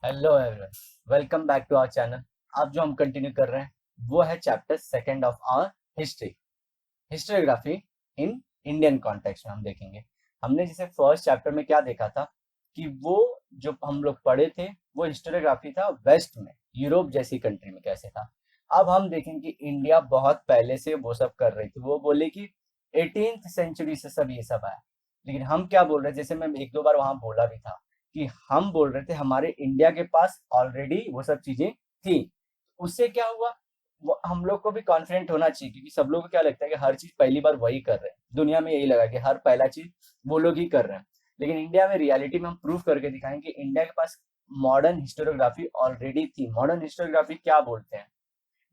Hello everyone, welcome back to our channel. अब जो हम कंटिन्यू कर रहे हैं वो है chapter second of our history, historiography in Indian context में हम देखेंगे। हमने जैसे फर्स्ट चैप्टर में क्या देखा था कि वो जो हम लोग पढ़े थे वो हिस्टोग्राफी था वेस्ट में, यूरोप जैसी कंट्री में कैसे था। अब हम देखेंगे कि इंडिया बहुत पहले से वो सब कर रही थी। वो बोले कि 18th सेंचुरी से सब ये सब आया, लेकिन हम क्या बोल रहे थे, जैसे मैं एक दो बार वहां बोला भी था कि हम बोल रहे थे हमारे इंडिया के पास ऑलरेडी वो सब चीजें थी। उससे क्या हुआ, हम लोग को भी कॉन्फिडेंट होना चाहिए, क्योंकि सब लोग को क्या लगता है कि हर चीज पहली बार वही कर रहे हैं। दुनिया में यही लगा कि हर पहला चीज वो लोग ही कर रहे हैं, लेकिन इंडिया में रियलिटी में हम प्रूव करके दिखाएंगे कि इंडिया के पास मॉडर्न हिस्टोरियोग्राफी ऑलरेडी थी। मॉडर्न हिस्टोरियोग्राफी क्या बोलते हैं,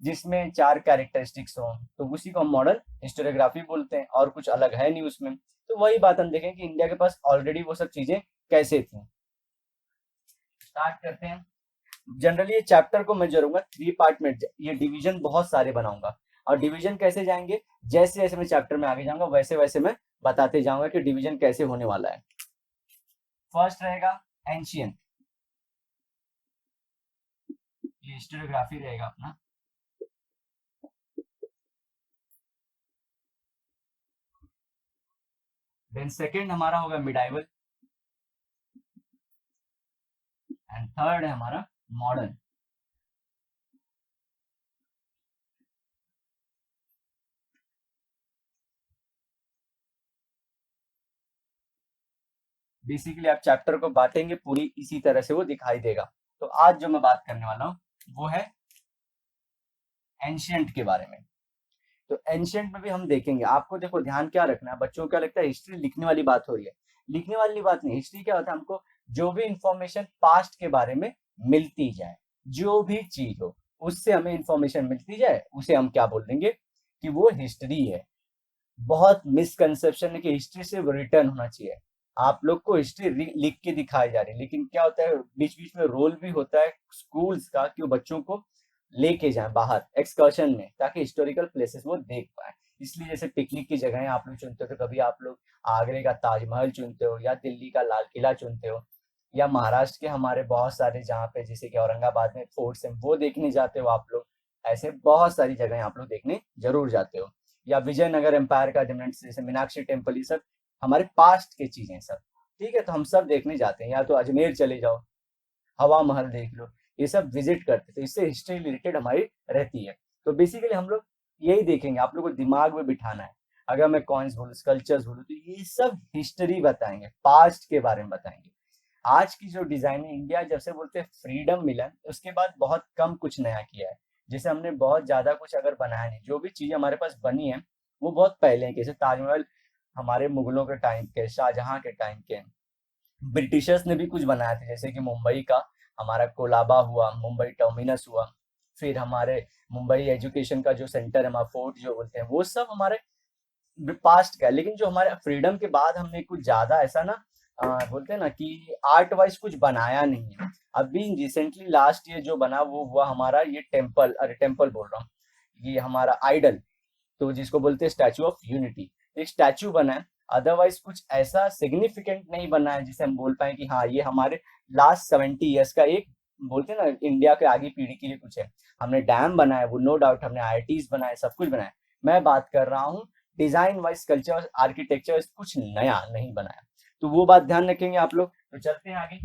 जिसमें चार कैरेक्टरिस्टिक्स हो, तो उसी को हम मॉडर्न हिस्टोरियोग्राफी बोलते हैं, और कुछ अलग है नहीं उसमें। तो वही बात हम देखें कि इंडिया के पास ऑलरेडी वो सब चीजें कैसे थी। स्टार्ट करते हैं। जनरली ये चैप्टर को मैं जरूंगा 3 पार्ट में, ये डिवीजन बहुत सारे बनाऊंगा। और डिवीजन कैसे जाएंगे, जैसे जैसे मैं चैप्टर में आगे जाऊंगा वैसे वैसे मैं बताते जाऊंगा कि डिवीजन कैसे होने वाला है। फर्स्ट रहेगा एंशियंट, ये हिस्टोरियोग्राफी रहेगा अपना। देन सेकंड हमारा होगा मिडाइवल, एंड थर्ड है हमारा मॉडर्न। बेसिकली आप चैप्टर को बांटेंगे पूरी इसी तरह से वो दिखाई देगा। तो आज जो मैं बात करने वाला हूँ वो है एंशियंट के बारे में। तो एंशियंट में भी हम देखेंगे। आपको देखो ध्यान क्या रखना है, बच्चों को क्या लगता है हिस्ट्री लिखने वाली बात हो रही है। लिखने वाली बात नहीं, हिस्ट्री क्या होता है, हमको जो भी इंफॉर्मेशन पास्ट के बारे में मिलती जाए, जो भी चीज हो उससे हमें इंफॉर्मेशन मिलती जाए, उसे हम क्या बोल देंगे कि वो हिस्ट्री है। बहुत मिसकंसेप्शन है कि हिस्ट्री सिर्फ रिटर्न होना चाहिए। आप लोग को हिस्ट्री लिख के दिखाई जा रही है, लेकिन क्या होता है बीच बीच में रोल भी होता है स्कूल्स का कि वो बच्चों को लेके जाएं बाहर एक्सकर्शन में, ताकि हिस्टोरिकल प्लेसेस वो देख पाए। इसलिए जैसे पिकनिक की जगहें आप लोग चुनते हो, तो कभी आप लोग आगरे का ताजमहल चुनते हो, या दिल्ली का लाल किला चुनते हो, या महाराष्ट्र के हमारे बहुत सारे जहाँ पे जैसे कि औरंगाबाद में फोर्ट्स हैं वो देखने जाते हो आप लोग। ऐसे बहुत सारी जगहें आप लोग देखने जरूर जाते हो। या विजयनगर एम्पायर का डिमेंट्स जैसे मीनाक्षी टेम्पल, ये सब हमारे पास्ट के चीजें सब। ठीक है, तो हम सब देखने जाते हैं, या तो अजमेर चले जाओ, हवा महल देख लो, ये सब विजिट करते, तो इससे हिस्ट्री रिलेटेड हमारी रहती है। तो बेसिकली हम लोग यही देखेंगे, आप लोग को दिमाग में बिठाना है। अगर मैं कॉइन्स बोलूँ, स्कल्पचर्स बोलूँ, तो ये सब हिस्ट्री बताएंगे, पास्ट के बारे में बताएंगे। आज की जो डिजाइन है, इंडिया जब से बोलते हैं फ्रीडम मिला उसके बाद बहुत कम कुछ नया किया है। जैसे हमने बहुत ज्यादा कुछ अगर बनाया नहीं, जो भी चीजें हमारे पास बनी है वो बहुत पहले हैं। जैसे ताजमहल हमारे मुगलों के टाइम के, शाहजहां के टाइम के। ब्रिटिशर्स ने भी कुछ बनाए थे, जैसे कि मुंबई का हमारा कोलाबा हुआ, मुंबई टर्मिनस हुआ। फिर हमारे मुंबई एजुकेशन का जो सेंटर है, हमारा फोर्ट जो बोलते हैं, वो सब हमारे पास्ट का है। लेकिन जो हमारे फ्रीडम के बाद हमने कुछ ज्यादा ऐसा ना बोलते हैं ना कि आर्ट वाइज कुछ बनाया नहीं है। अभी रिसेंटली लास्ट ईयर जो बना वो हुआ हमारा ये टेम्पल, अरे टेम्पल बोल रहा हूँ, ये हमारा आइडल, तो जिसको बोलते हैं स्टैचू ऑफ यूनिटी। एक स्टैचू बना है, अदरवाइज कुछ ऐसा सिग्निफिकेंट नहीं बना है जिसे हम बोल पाए कि हाँ ये हमारे लास्ट 70 ईयर्स का एक, बोलते हैं ना इंडिया के आगे पीढ़ी के लिए कुछ है। हमने डैम बनाया, वो नो डाउट, हमने आईआईटीज बनाए, सब कुछ बनाया। मैं बात कर रहा हूँ डिजाइन वाइज, कल्चर, आर्किटेक्चर, कुछ नया नहीं बनाया। तो वो बात ध्यान रखेंगे आप लोग। तो चलते हैं आगे।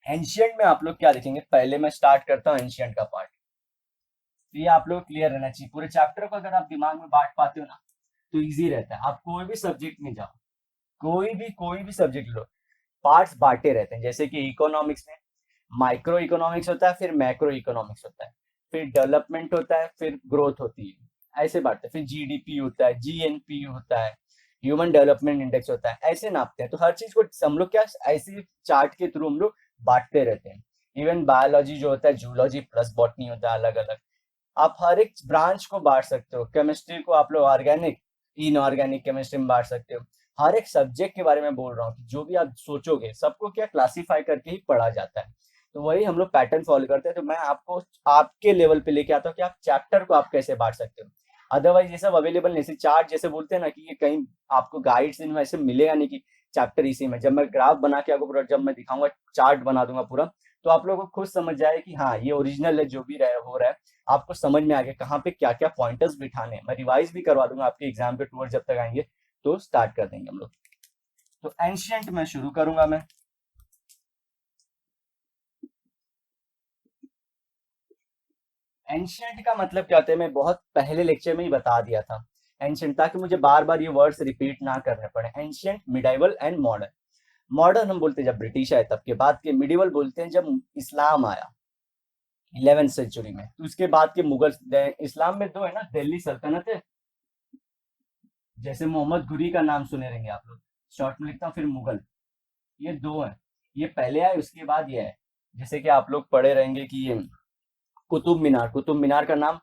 एंशियंट में आप लोग क्या देखेंगे, पहले मैं स्टार्ट करता हूँ एंशियंट का पार्ट। तो ये आप लोग क्लियर रहना चाहिए। पूरे चैप्टर को अगर आप दिमाग में बांट पाते हो ना तो इजी रहता है। आप कोई भी सब्जेक्ट में जाओ, कोई भी सब्जेक्ट लो, पार्ट्स बांटे रहते हैं। जैसे कि इकोनॉमिक्स में माइक्रो इकोनॉमिक्स होता है, फिर मैक्रो इकोनॉमिक्स होता है, फिर डेवलपमेंट होता है, फिर ग्रोथ होती है, ऐसे बांटते हैं। फिर जीडीपी होता है, जीएनपी होता है, ह्यूमन डेवलपमेंट इंडेक्स होता है, ऐसे नापते हैं। तो हर चीज को हम लोग क्या ऐसे चार्ट के थ्रू हम लोग बांटते रहते हैं। इवन बायोलॉजी जो होता है, जूलॉजी प्लस बॉटनी होता है, अलग अलग। आप हर एक ब्रांच को बांट सकते हो। केमिस्ट्री को आप लोग ऑर्गेनिक, इनऑर्गेनिक केमिस्ट्री में बांट सकते हो। हर एक सब्जेक्ट के बारे में बोल रहा हूँ कि जो भी आप सोचोगे सबको क्या क्लासिफाई करके ही पढ़ा जाता है। तो वही हम लोग पैटर्न फॉलो करते हैं। तो मैं आपको आपके लेवल पे लेके आता हूँ कि आप चैप्टर को आप कैसे बांट सकते हो। अदरवाइज ये सब अवेलेबल नहीं, चार्ट जैसे बोलते हैं ना कि ये कहीं आपको गाइड्स इनमें ऐसे मिलेगा नहीं कि चैप्टर इसी में। जब मैं ग्राफ बना के आपको पूरा जब मैं दिखाऊंगा, चार्ट बना दूंगा पूरा, तो आप लोगों को खुद समझ जाए कि हाँ ये ओरिजिनल है, जो भी हो रहा है आपको समझ में आ गया कहाँ पे क्या क्या पॉइंटर्स बिठाने हैं। मैं रिवाइज भी करवा दूंगा आपके एग्जाम के टूर जब तक आएंगे, तो स्टार्ट कर देंगे हम लोग। तो एंशियंट में शुरू करूंगा मैं। एंशियंट का मतलब क्या होता है, मैं बहुत पहले लेक्चर में ही बता दिया था एंशियंट, ताकि मुझे बार बार ये वर्ड्स रिपीट ना करने पड़े। Ancient, medieval and modern. Modern हम बोलते हैं जब ब्रिटिश आए तब के बाद के, मिडिवल बोलते हैं जब इस्लाम आया 11वीं सेंचुरी में, तो उसके बाद के मुगल। इस्लाम में दो है ना, दिल्ली सल्तनत है, जैसे मोहम्मद घुरी का नाम सुने रहेंगे आप लोग, शॉर्ट में लिखता हूँ, फिर मुगल, ये दो है। ये पहले आए उसके बाद ये है। जैसे कि आप लोग पढ़े रहेंगे कि ये कुतुब मीनार, कुतुब मीनार का नाम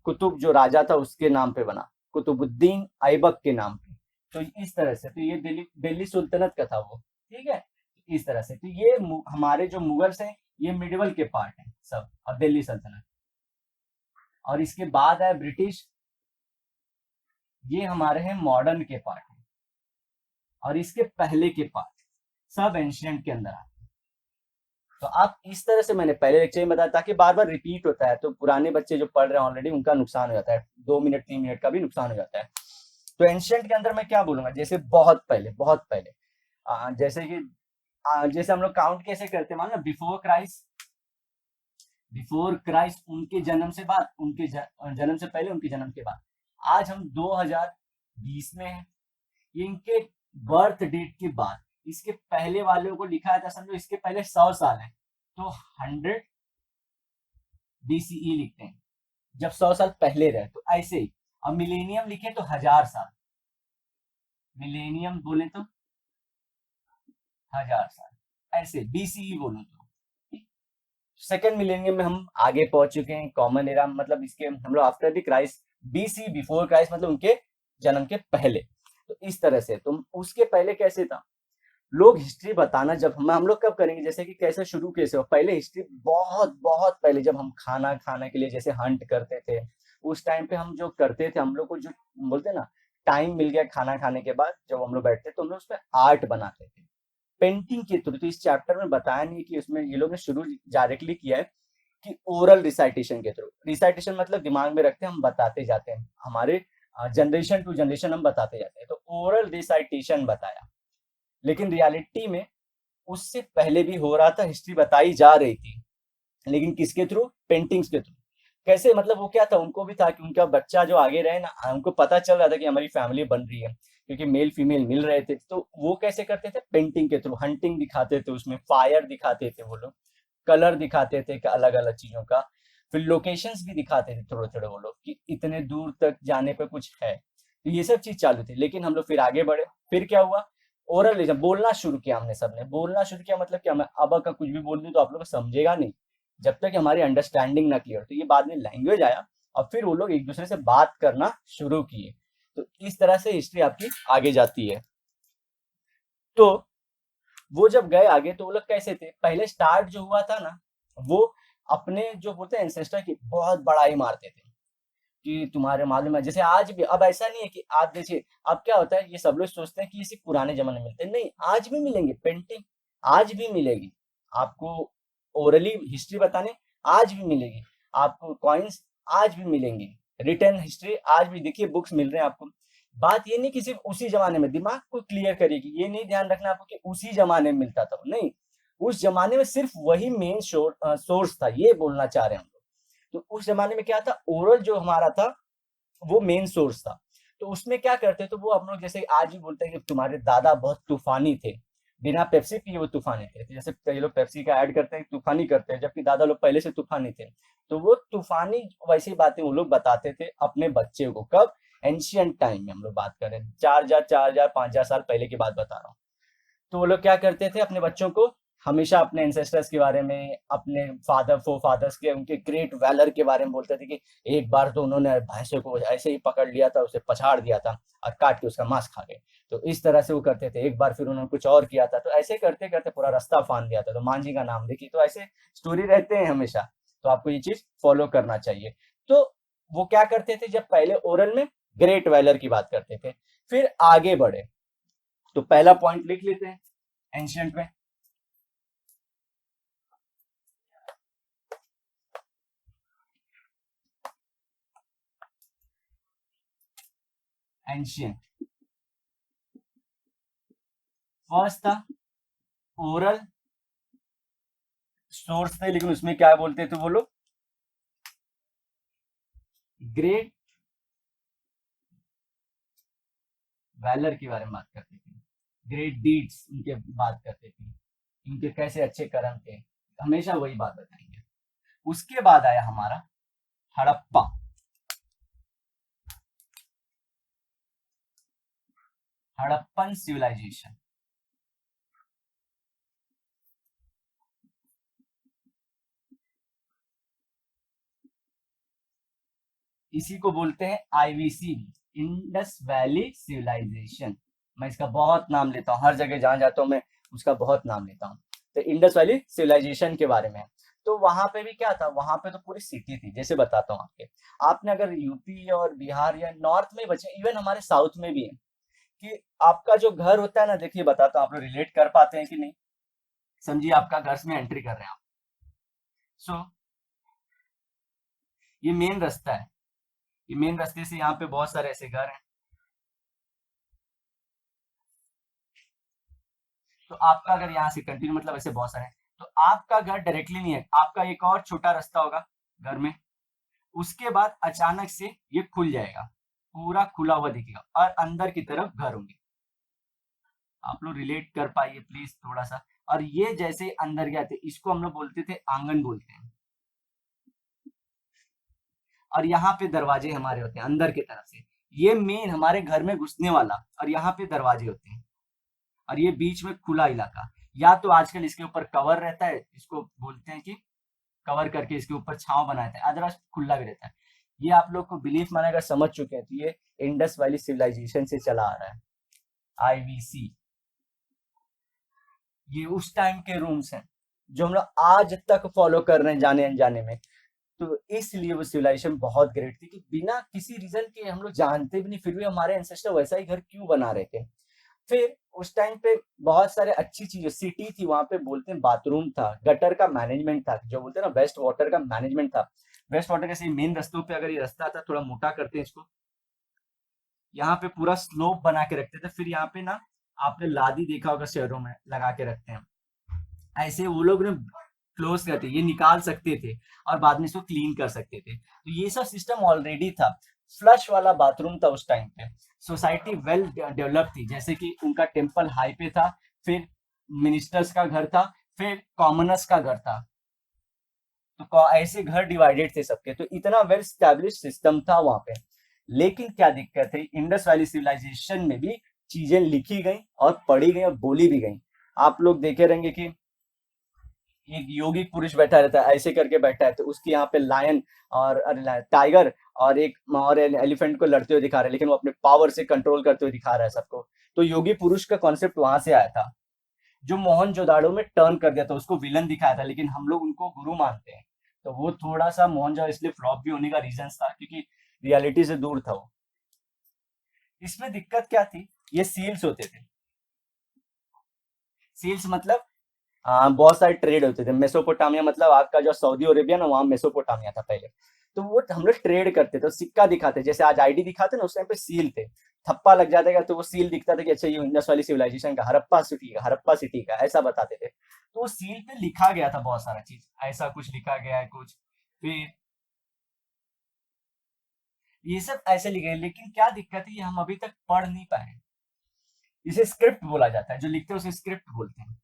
कुतुब जो राजा था उसके नाम पे बना, कुतुबुद्दीन ऐबक के नाम पे। तो इस तरह से, तो ये दिल्ली दिल्ली सुल्तनत का था वो, ठीक है। इस तरह से, तो ये हमारे जो मुगल्स हैं ये मिडिवल के पार्ट हैं सब, और दिल्ली सल्तनत। और इसके बाद है ब्रिटिश, ये हमारे हैं मॉडर्न के पार्ट हैं। और इसके पहले के पार्ट सब एंशियंट के अंदर आते हैं। तो आप इस तरह से, मैंने पहले लेक्चर में बताया, ताकि बार बार रिपीट होता है तो पुराने बच्चे जो पढ़ रहे हैं ऑलरेडी उनका नुकसान हो जाता है, 2 मिनट 3 मिनट का भी नुकसान हो जाता है। तो एंशियंट के अंदर मैं क्या बोलूंगा, जैसे बहुत पहले, बहुत पहले, जैसे कि जैसे हम लोग काउंट कैसे करते हैं, मान लो बिफोर क्राइस्ट, बिफोर क्राइस्ट उनके जन्म से बाद, उनके जन्म से पहले, उनके जन्म के बाद। आज हम 2020 में हैं, ये इनके बर्थ डेट के बाद। इसके पहले वालों को लिखा था, समझो इसके पहले 100 साल है तो 100 BCE लिखते हैं, जब 100 साल पहले रहे, तो ऐसे ही। अब मिलेनियम लिखे तो 1000 साल, मिलेनियम बोले तो 1000 साल, ऐसे BCE बोलो तो। सेकेंड मिलेनियम में हम आगे पहुंच चुके हैं, कॉमन एरा, मतलब इसके हम लोग after the Christ, BC before Christ मतलब उनके जन्म के पहले। तो इस तरह से, तुम उसके पहले कैसे था, लोग हिस्ट्री बताना जब हम लोग कब करेंगे, जैसे कि कैसे शुरू कैसे हो, पहले हिस्ट्री बहुत बहुत पहले, जब हम खाना खाने के लिए जैसे हंट करते थे, उस टाइम पे हम जो करते थे, हम लोग को जो बोलते ना, टाइम मिल गया खाना खाने के बाद, जब हम लोग बैठते तो हम लोग उसमें आर्ट बनाते थे पेंटिंग के थ्रू। तो इस चैप्टर में बताया नहीं कि उसमें ये लोग ने शुरू डायरेक्टली किया है कि ओरल रिसाइटेशन के थ्रू। रिसाइटेशन मतलब दिमाग में रखते हैं, हम बताते जाते हैं, हमारे जनरेशन टू जनरेशन हम बताते जाते हैं, तो ओरल रिसाइटेशन बताया। लेकिन रियलिटी में उससे पहले भी हो रहा था, हिस्ट्री बताई जा रही थी, लेकिन किसके थ्रू, पेंटिंग्स के थ्रू। कैसे, मतलब वो क्या था, उनको भी था कि उनका बच्चा जो आगे रहे ना, उनको पता चल रहा था कि हमारी फैमिली बन रही है, क्योंकि मेल फीमेल मिल रहे थे। तो वो कैसे करते थे, पेंटिंग के थ्रू, हंटिंग दिखाते थे, उसमें फायर दिखाते थे वो लोग, कलर दिखाते थे अलग अलग चीजों का, फिर लोकेशंस भी दिखाते थे थोड़े थोड़े वो लोग, कि इतने दूर तक जाने पे कुछ है। तो ये सब चीज चालू थी, लेकिन हम लोग फिर आगे बढ़े। फिर क्या हुआ, ओरल बोलना शुरू किया, हमने सबने बोलना शुरू किया। मतलब क्या, मैं अब का कुछ भी बोल दूं तो आप लोग समझेगा नहीं जब तक हमारी अंडरस्टैंडिंग ना क्लियर। तो ये बाद में लैंग्वेज आया, और फिर वो लोग एक दूसरे से बात करना शुरू किए। तो इस तरह से हिस्ट्री आपकी आगे जाती है। तो वो जब गए आगे, तो वो लोग कैसे थे, पहले स्टार्ट जो हुआ था ना, वो अपने जो बोलते हैं एंसेस्टर की बहुत बड़ाई मारते थे कि तुम्हारे मालूम है। जैसे आज भी, अब ऐसा नहीं है कि आप देखिए, अब क्या होता है, ये सब लोग सोचते हैं कि ये सिर्फ पुराने जमाने में मिलते हैं, नहीं, आज भी मिलेंगे पेंटिंग, आज भी मिलेगी आपको, ओरली हिस्ट्री बताने आज भी मिलेगी आपको, कॉइन्स आज भी मिलेंगे, रिटर्न हिस्ट्री आज भी, देखिए बुक्स मिल रहे हैं आपको। बात ये नहीं कि सिर्फ उसी जमाने में, दिमाग को क्लियर करेगी, ये नहीं ध्यान रखना आपको कि उसी जमाने में मिलता था, नहीं, उस जमाने में सिर्फ वही मेन सोर्स था, ये बोलना चाह रहे हैं हम लोग। तो उस जमाने में क्या था, ओरल जो हमारा था वो मेन सोर्स था। तो उसमें क्या करते, तो वो हम लोग जैसे आज भी बोलते हैं कि तुम्हारे दादा बहुत तूफानी थे, बिना पेप्सी पिए वो तूफानी थे। तो जैसे कई लोग पेप्सी का ऐड करते हैं, तूफानी करते हैं, जबकि दादा लोग पहले से तूफानी थे। तो वो तूफानी वैसी बातें वो लोग बताते थे अपने बच्चे को, कब, एंशियंट टाइम में हम लोग बात करें, 4000 5000 साल पहले की बात बता रहा हूँ। तो वो लोग क्या करते थे, अपने बच्चों को हमेशा अपने एंसेस्टर्स के बारे में, अपने फादर फो फादर्स के, उनके ग्रेट वैलर के बारे में बोलते थे कि एक बार तो उन्होंने भैंसे को ऐसे ही पकड़ लिया था, उसे पछाड़ दिया था और काट के उसका मांस खा गए। तो इस तरह से वो करते थे। एक बार फिर उन्होंने कुछ और किया था, तो ऐसे करते करते पूरा रास्ता फान दिया था, तो मांझी का नाम देखिए। तो ऐसे स्टोरी रहते हैं हमेशा, तो आपको ये चीज फॉलो करना चाहिए। तो वो क्या करते थे, जब पहले ओरल में ग्रेट वैलर की बात करते थे, फिर आगे बढ़े, तो पहला पॉइंट लिख लेते हैं एंशियंट में। एंशियंट फर्स्ट था ओरल सोर्स थे, लेकिन उसमें क्या बोलते थे वो लोग, ग्रेट वैलर के बारे में बात करते थे, ग्रेट डीड्स उनके बात करते थे, इनके कैसे अच्छे कर्म थे, हमेशा वही बात बताएंगे। उसके बाद आया हमारा हड़प्पा। हड़प्पन सिविलाइजेशन, इसी को बोलते हैं आईवीसी, इंडस वैली सिविलाइजेशन। मैं इसका बहुत नाम लेता हूँ, हर जगह जहां जाता हूँ मैं उसका बहुत नाम लेता हूँ। तो इंडस वैली सिविलाइजेशन के बारे में, तो वहां पे भी क्या था, वहां पे तो पूरी सिटी थी। जैसे बताता हूँ आपके, आपने अगर यूपी और बिहार या नॉर्थ में बचे, इवन हमारे साउथ में भी है, कि आपका जो घर होता है ना, देखिए बताता हूँ, आप लोग रिलेट कर पाते हैं कि नहीं। समझिए आपका घर में एंट्री कर रहे हैं आप, सो ये मेन रास्ता है, ये मेन रास्ते से यहाँ पे बहुत सारे ऐसे घर हैं। तो आपका अगर यहाँ से कंटिन्यू मतलब ऐसे बहुत सारे हैं, तो आपका घर डायरेक्टली नहीं है, आपका एक और छोटा रास्ता होगा घर में, उसके बाद अचानक से ये खुल जाएगा, पूरा खुला हुआ दिखेगा और अंदर की तरफ घर होंगे। आप लोग रिलेट कर पाइए प्लीज थोड़ा सा। और ये जैसे अंदर गया थे, इसको हम लोग बोलते थे आंगन बोलते हैं। और यहाँ पे दरवाजे हमारे होते हैं अंदर की तरफ से, ये मेन हमारे घर में घुसने वाला, और यहाँ पे दरवाजे होते हैं, और ये बीच में खुला इलाका। या तो आजकल इसके ऊपर कवर रहता है, इसको बोलते हैं कि कवर करके इसके ऊपर छांव बनाया था, अदरवाइज खुला भी रहता है। ये आप लोग को बिलीफ माने अगर समझ चुके हैं, तो ये इंडस वैली सिविलाइजेशन से चला आ रहा है, आईवीसी। ये उस टाइम के रूम्स हैं जो हम लोग आज तक फॉलो कर रहे हैं जाने अनजाने में। तो इसलिए वो सिविलाइजेशन बहुत ग्रेट थी कि बिना किसी रीजन के, हम लोग जानते भी नहीं, फिर भी हमारे एंसेस्टर वैसा ही घर क्यों बना रहे थे। फिर उस टाइम पे बहुत सारे अच्छी चीजें, सिटी थी वहां पे, बोलते हैं बाथरूम था, गटर का मैनेजमेंट था, जो बोलते हैं ना वेस्ट वाटर का मैनेजमेंट था। वेस्ट वाटर के मेन रस्तों पे, अगर ये रास्ता था थोड़ा मोटा करते हैं इसको, यहाँ पे पूरा स्लोप बना के रखते थे। फिर यहाँ पे ना, आपने लादी देखा होगा शहरों में लगा के रखते हैं, ऐसे वो लोग ने क्लोज करते, ये निकाल सकते थे और बाद में इसको क्लीन कर सकते थे। तो ये सब सिस्टम ऑलरेडी था। फ्लश वाला बाथरूम था उस टाइम पे। सोसाइटी वेल डेवलप थी, जैसे कि उनका टेम्पल हाई पे था, फिर मिनिस्टर्स का घर था, फिर कॉमनर्स का घर था। तो ऐसे घर डिवाइडेड थे सबके, तो इतना वेल स्टैब्लिश सिस्टम था वहां पे। लेकिन क्या दिक्कत है, इंडस वैली सिविलाइजेशन में भी चीजें लिखी गई और पढ़ी गई और बोली भी गई। आप लोग देखे रहेंगे कि एक योगी पुरुष बैठा रहता है, ऐसे करके बैठा है, तो उसके यहाँ पे लायन और टाइगर और एक और एलिफेंट को लड़ते हुए दिखा रहे हैं, लेकिन वो अपने पावर से कंट्रोल करते हुए दिखा रहा है सबको। तो योगी पुरुष का कॉन्सेप्ट वहां से आया था, जो मोहनजोदाड़ो में टर्न कर दिया था, उसको विलन दिखाया था, लेकिन हम लोग उनको गुरु मानते हैं। तो वो थोड़ा सा मोहनजोदाड़ो इसलिए फ्लॉप भी होने का रीजन था, क्योंकि रियलिटी से दूर था वो। इसमें दिक्कत क्या थी, ये सील्स होते थे। सील्स मतलब बहुत सारे ट्रेड होते थे। मेसोपोटामिया मतलब आपका जो सऊदी अरेबिया ना, वहां मेसोपोटामिया था पहले। तो वो हम लोग ट्रेड करते थे, सिक्का दिखाते, जैसे आज आईडी दिखाते ना, उस टाइम पे सील थे। थप्पा लग जाता था तो वो सील दिखता था कि अच्छा ये इंडस वाली सिविलाइजेशन का, हड़प्पा सिटी का, ऐसा बताते थे। तो वो सील पे लिखा गया था बहुत सारा चीज, ऐसा कुछ लिखा गया है कुछ। फिर ये सब ऐसे लिखे हैं, लेकिन क्या दिक्कत है, ये हम अभी तक पढ़ नहीं पाए। इसे स्क्रिप्ट बोला जाता है, जो लिखते हैं उसे स्क्रिप्ट बोलते हैं।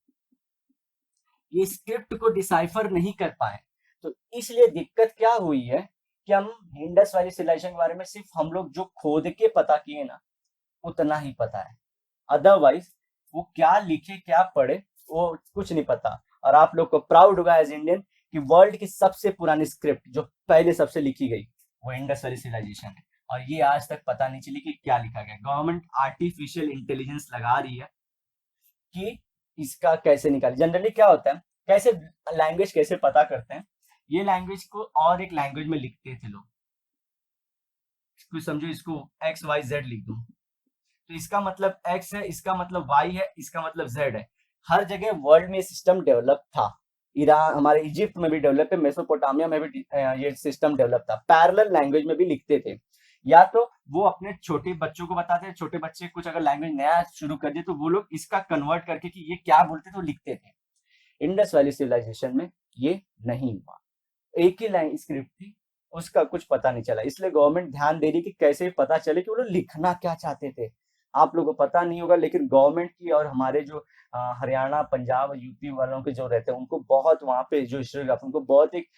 ये स्क्रिप्ट को डिसाइफर नहीं कर पाए। तो इसलिए दिक्कत क्या हुई है कि हम इंडस वैली सिविलाइजेशन के बारे में सिर्फ हम लोग जो खोद के पता किए ना, उतना ही पता है। अदरवाइज वो क्या लिखे क्या पढ़े, वो कुछ नहीं पता। और आप लोग को प्राउड होगा एज इंडियन कि वर्ल्ड की सबसे पुरानी स्क्रिप्ट जो पहले सबसे लिखी गई, वो इंडस वैली सिविलाइजेशन है। और ये आज तक पता नहीं चली कि क्या लिखा गया। गवर्नमेंट आर्टिफिशियल इंटेलिजेंस लगा रही है कि इसका कैसे निकाले। जनरली क्या होता है, कैसे लैंग्वेज कैसे पता करते हैं, ये लैंग्वेज को और एक लैंग्वेज में लिखते थे लोग। कुछ समझो, इसको XYZ लिख दूं, तो इसका मतलब x है, इसका मतलब y है, इसका मतलब z है। हर जगह वर्ल्ड में ये सिस्टम डेवलप था। ईरान, हमारे इजिप्ट में भी डेवलप है, मेसोपोटामिया में भी ये सिस्टम डेवलप था। पैरेलल लैंग्वेज में भी लिखते थे। या तो वो अपने छोटे बच्चों को बताते थे, छोटे बच्चे कुछ अगर लैंग्वेज नया शुरू कर दिए तो वो लोग इसका कन्वर्ट करके कि ये क्या बोलते थे वो लिखते थे। इंडस वैली सिविलाइजेशन में ये नहीं हुआ। एक ही लाइन स्क्रिप्ट थी, उसका कुछ पता नहीं चला। इसलिए गवर्नमेंट ध्यान दे रही कि कैसे पता चले कि वो लोग लिखना क्या चाहते थे। आप लोगों को पता नहीं होगा, लेकिन गवर्नमेंट की और हमारे जो हरियाणा, पंजाब और यूपी वालों के जो रहते हैं उनको बहुत, वहां पे जो हिस्टोग्राफर उनको बहुत एक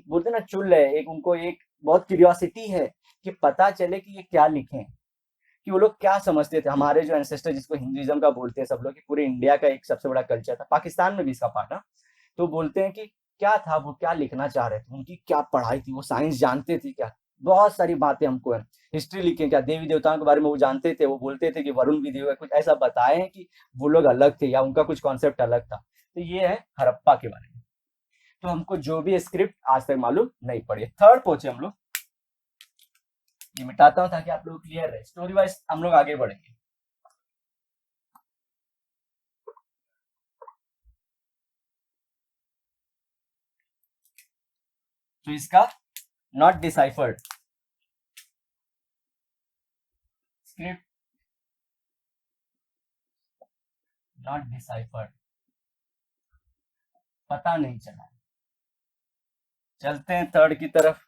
बोलते हैं ना चुल है, एक उनको एक बहुत क्यूरियोसिटी है कि पता चले कि ये क्या लिखे, कि वो लोग क्या समझते थे। हमारे जो एंसेस्टर, जिसको हिंदुइज्म का बोलते हैं सब लोग, कि पूरे इंडिया का एक सबसे बड़ा कल्चर था, पाकिस्तान में भी इसका पार्ट है। तो बोलते हैं कि क्या था, वो क्या लिखना चाह रहे थे, उनकी क्या पढ़ाई थी, वो साइंस जानते थे क्या। बहुत सारी बातें हमको है, हिस्ट्री लिखे क्या, देवी देवताओं के बारे में वो जानते थे। वो बोलते थे कि वरुण भी देव है, कुछ ऐसा बताए हैं कि वो लोग अलग थे या उनका कुछ कॉन्सेप्ट अलग था। तो ये है हड़प्पा के बारे में। तो हमको जो भी स्क्रिप्ट आज तक मालूम नहीं पड़ी। थर्ड पहुंचे हम लोग, ये मिटाता हूं ताकि आप लोग क्लियर रहे। स्टोरी वाइज हम लोग आगे बढ़ेंगे। तो इसका not deciphered script, not deciphered, पता नहीं चला। चलते हैं थर्ड की तरफ।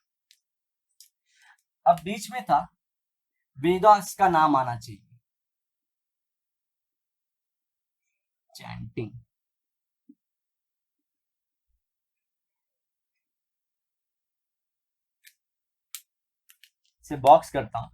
अब बीच में था वेदास का नाम आना चाहिए, चैंटिंग। से बॉक्स करता हूं।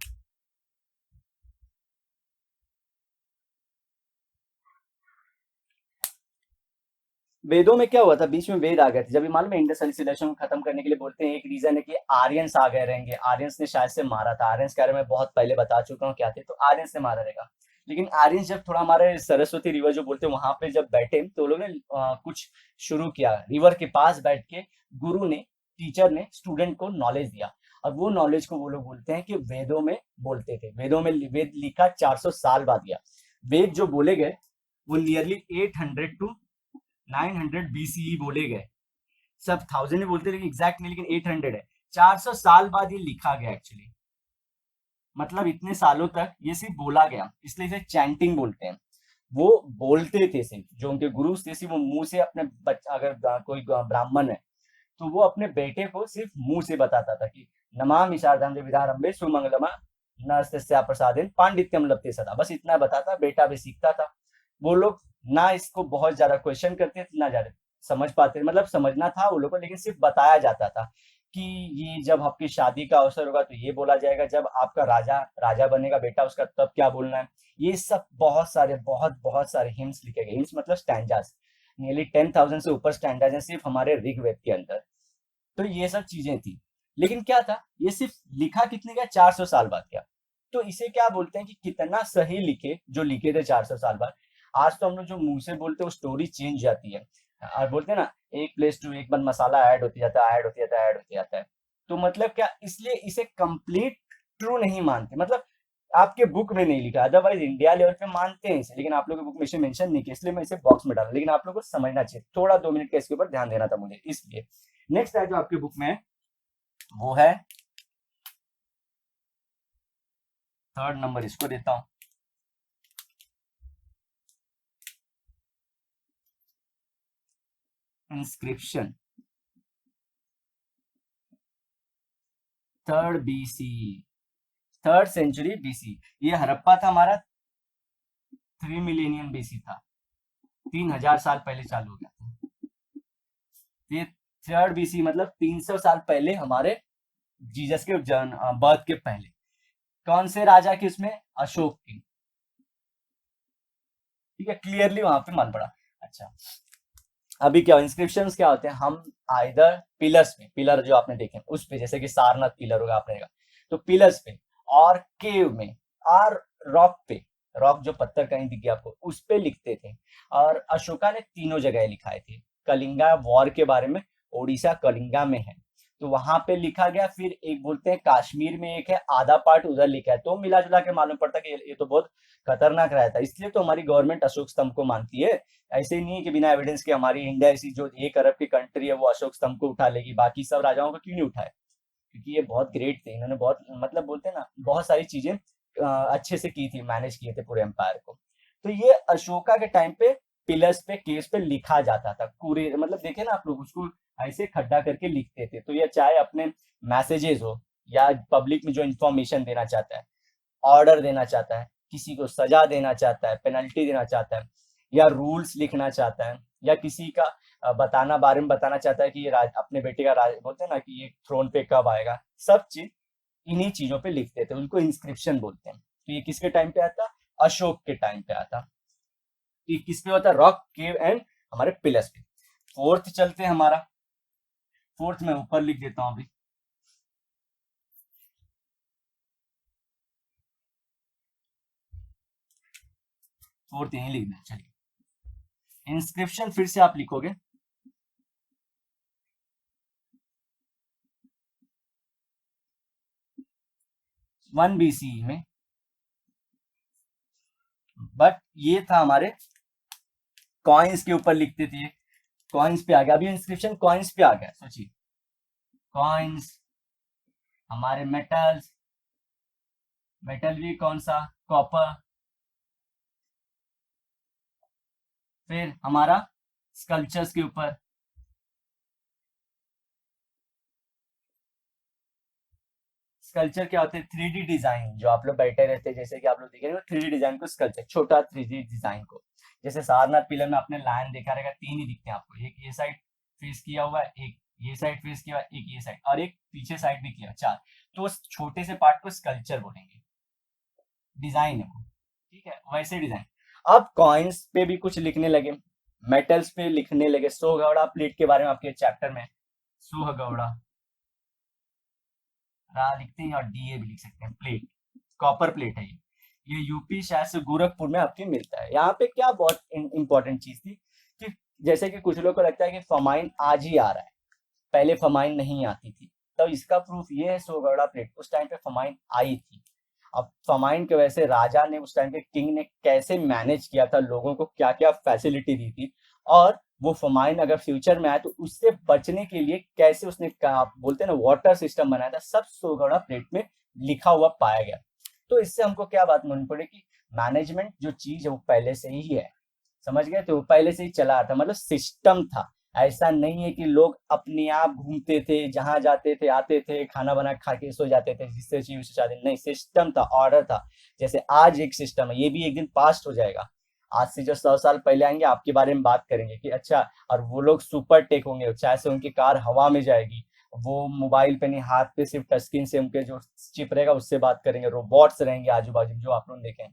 वेदों में क्या हुआ था, बीच में वेद आ गए थे जब, ये मालूम है इंडस वैली सिविलाइजेशन को खत्म करने के लिए बोलते हैं एक रीजन है कि आर्यंस आ गए रहेंगे। आर्यंस ने शायद से मारा था, आर्यंस के बारे में बहुत पहले बता चुका हूँ क्या थे, तो आर्यंस ने मारा रहेगा। लेकिन आर्यंस जब थोड़ा हमारे सरस्वती रिवर जो बोलते हैं वहां पे जब बैठे तो लोग ने कुछ शुरू किया। रिवर के पास बैठ के गुरु ने, टीचर ने स्टूडेंट को नॉलेज दिया। और वो नॉलेज को वो लोग बोलते हैं कि वेदों में बोलते थे। वेदों में वेद लिखा 400 साल बाद गया। वेद जो बोले गए वो नियरली 800 टू 900 बीसीई बोले गए। सब 1000 में बोलते लेकिन एग्जैक्ट नहीं, लेकिन 800 है। 400 साल बाद ये लिखा गया एक्चुअली। मतलब इतने सालों तक ये सिर्फ बोला गया, इसलिए इसे चैंटिंग बोलते हैं। वो बोलते थे सिर्फ, जो उनके गुरु थे सिर्फ वो मुंह से अपने बच्चा, अगर कोई ब्राह्मण है तो वो अपने बेटे को सिर्फ मुंह से बताता था कि नमामि शारदां विधारंभे सुमंगलमा नस्तस्या प्रसादेन पांडित्यम लभते सदा। बस इतना बताता, बेटा भी सीखता था। वो लोग ना इसको बहुत ज्यादा क्वेश्चन करते थे, ना ज्यादा समझ पाते, मतलब समझना था वो लोग को, लेकिन सिर्फ बताया जाता था कि ये जब आपकी शादी का अवसर होगा तो ये बोला जाएगा, जब आपका राजा राजा बनेगा बेटा उसका तब क्या बोलना है। ये सब बहुत सारे बहुत सारे हिम्स लिखे गए। हिम्स मतलब स्टैंजास, नियरली 10,000 से ऊपर स्टैंडार्ड है सिर्फ हमारे ऋग्वेद के अंदर। तो ये सब चीजें थी। लेकिन क्या था, ये सिर्फ लिखा कितने का, 400 साल बाद क्या। तो इसे क्या बोलते हैं कि कितना सही लिखे जो लिखे थे 400 साल बाद। आज तो हम लोग जो मुंह से बोलते हैं वो स्टोरी चेंज जाती है। और बोलते हैं ना, एक प्लेस टू एक बार मसाला ऐड होती जाता है, ऐड होती जाता है, ऐड होती जाता है। तो मतलब क्या, इसलिए इसे कंप्लीट ट्रू नहीं मानते। मतलब आपके बुक में नहीं लिखा, अदरवाइज इंडिया लेवल पे मानते हैं इसे, लेकिन आप लोगों के बुक में इसे मेंशन नहीं किया, इसलिए मैं इसे बॉक्स में डाला। लेकिन आप लोगों को समझना चाहिए, थोड़ा 2 मिनट का इसके ऊपर ध्यान देना था मुझे, इसलिए। नेक्स्ट है जो आपके बुक में है वो है थर्ड नंबर, इसको देता हूं, inscription, third BC, third century BC. ये हड़प्पा था हमारा 3 मिलियनियम बीसी था, 3000 साल पहले चालू हो गया था। ये थर्ड बीसी मतलब 300 साल पहले, हमारे जीसस के बर्थ के पहले। कौन से राजा की उसमें, अशोक की। ठीक है, क्लियरली वहां पे मान पड़ा। अच्छा, अभी क्या इंस्क्रिप्शंस क्या होते हैं, हम आइदर पिलर्स पे, पिलर जो आपने देखे उस पे, जैसे कि सारनाथ पिलर होगा आपने देखा, तो पिलर्स पे, और केव में, और रॉक पे, रॉक जो पत्थर कहीं दिख गया आपको उस पे लिखते थे। और अशोका ने तीनों जगह लिखाए थे। कलिंगा वॉर के बारे में, ओडिशा कलिंगा में है तो वहां पे लिखा गया। फिर एक बोलते हैं कश्मीर में एक है, आधा पार्ट उधर लिखा है, तो मिला जुला के मालूम पड़ता कि ये तो बहुत खतरनाक रहता है, इसलिए तो हमारी गवर्नमेंट अशोक स्तंभ को मानती है। ऐसे ही नहीं है कि बिना एविडेंस के हमारी इंडिया ऐसी जो 1 अरब की कंट्री है वो अशोक स्तंभ को उठा लेगी, बाकी सब राजाओं को क्यों नहीं उठाए? क्योंकि ये बहुत ग्रेट थे, इन्होंने बहुत मतलब बोलते हैं ना बहुत सारी चीजें अच्छे से की थी, मैनेज किए थे पूरे एम्पायर को। तो ये अशोका के टाइम पे पिलर्स पे केस पे लिखा जाता था पूरे, मतलब देखे ना आप लोग उसको ऐसे खड्डा करके लिखते थे। तो ये चाहे अपने मैसेजेस हो या पब्लिक में जो इंफॉर्मेशन देना चाहता है, ऑर्डर देना चाहता है, किसी को सजा देना चाहता है, पेनल्टी देना चाहता है, या रूल्स लिखना चाहता है, या किसी का बताना बारे में बताना चाहता है कि ये अपने बेटे का राज बोलते हैं ना कि ये थ्रोन पे कब आएगा, सब चीज इन्हीं चीजों पे लिखते थे, उनको इंस्क्रिप्शन बोलते हैं। तो ये किसके टाइम पे आता? अशोक के टाइम पे आता। तो ये किस पे होता? रॉक केव एंड हमारे पिलर्स पे। फोर्थ चलते हैं हमारा, फोर्थ मैं ऊपर लिख देता हूँ अभी। फोर्थ यहीं लिख दें, चलिए। इंस्क्रिप्शन फिर से आप लिखोगे, 1 BCE में, बट ये था हमारे कॉइन्स के ऊपर लिखते थे, कॉइन्स पे आ गया। अभी इंस्क्रिप्शन कॉइन्स पे आ गया, सोचिए कॉइन्स, हमारे मेटल्स, मेटल भी कौन सा? कॉपर। फिर हमारा स्कल्पचर्स के ऊपर, स्कल्पचर क्या होते हैं? 3D डिजाइन, जो आप लोग बैठे रहते हैं, जैसे कि आप लोग देखेंगे 3D डिजाइन को स्कल्पचर, छोटा 3D डिजाइन को। जैसे सारनाथ पिलर में आपने लाइन देखा रहेगा, 3 ही दिखते हैं आपको, एक ये साइड फेस किया हुआ है, एक ये साइड फेस किया हुआ है, एक ये साइड, और एक पीछे साइड भी किया, 4। तो उस छोटे से पार्ट को स्कल्पचर बोलेंगे, डिजाइन है वो, ठीक है, वैसे डिजाइन। अब कॉइन्स पे भी कुछ लिखने लगे, मेटल्स पे लिखने लगे। सोहगौड़ा प्लेट के बारे में आपके चैप्टर में, सोहगौड़ा रा लिखते हैं और डीए भी लिख सकते हैं, प्लेट, कॉपर प्लेट है ये यूपी शायद से गोरखपुर में आपके मिलता है। यहाँ पे क्या बहुत इंपॉर्टेंट चीज थी कि जैसे कि कुछ लोग को लगता है कि फमाइन आज ही आ रहा है, पहले फमाइन नहीं आती थी, तो इसका प्रूफ ये है सोहगौड़ा प्लेट, उस टाइम पे फमाइन आई थी। अब फमाइन की वजह से राजा ने, उस टाइम के किंग ने कैसे मैनेज किया था, लोगों को क्या क्या फैसिलिटी दी थी, और वो फमाइन अगर फ्यूचर में आए तो उससे बचने के लिए कैसे उसने बोलते हैं ना वाटर सिस्टम बनाया था, सब सोहगौड़ा प्लेट में लिखा हुआ पाया गया। तो इससे हमको क्या बात मालूम पड़ी कि मैनेजमेंट जो चीज है वो पहले से ही है, समझ गए? तो वो पहले से ही चला था, मतलब सिस्टम था। ऐसा नहीं है कि लोग अपने आप घूमते थे, जहां जाते थे आते थे, खाना बना खा के सो जाते थे, जिससे चाहिए उससे जाते, नहीं, सिस्टम था, ऑर्डर था। जैसे आज एक सिस्टम है, ये भी एक दिन पास्ट हो जाएगा। आज से जो 100 साल पहले आएंगे आपके बारे में बात करेंगे कि अच्छा, और वो लोग सुपर टेक होंगे, चाहे से उनकी कार हवा में जाएगी, वो मोबाइल पे नहीं, हाथ पे सिर्फ टच स्क्रीन से उनके जो चिप रहेगा उससे बात करेंगे, रोबोट्स रहेंगे आजू बाजू जो आप लोग देखें।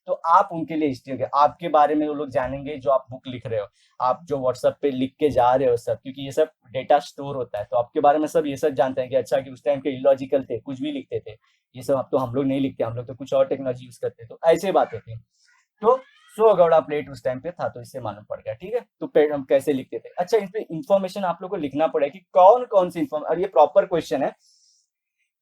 तो आप उनके लिए हिस्ट्री होगी, आपके बारे में वो लोग जानेंगे जो आप बुक लिख रहे हो, आप जो व्हाट्सएप पे लिख के जा रहे हो सब, क्योंकि ये सब डेटा स्टोर होता है, तो आपके बारे में सब ये सब जानते हैं कि अच्छा कि उस टाइम के इलॉजिकल थे, कुछ भी लिखते थे। ये सब अब तो हम लोग नहीं लिखते, हम लोग तो कुछ और टेक्नोलॉजी यूज करते, तो ऐसे बातें थी। तो सोहगौड़ा प्लेट उस टाइम पे था, तो इससे मालूम पड़ गया, ठीक है। तो पेड़ हम कैसे लिखते थे? अच्छा, इस पे इंफॉर्मेशन आप लोग को लिखना पड़ेगा कि कौन कौन सी इंफॉर्मेशन, और ये प्रॉपर क्वेश्चन है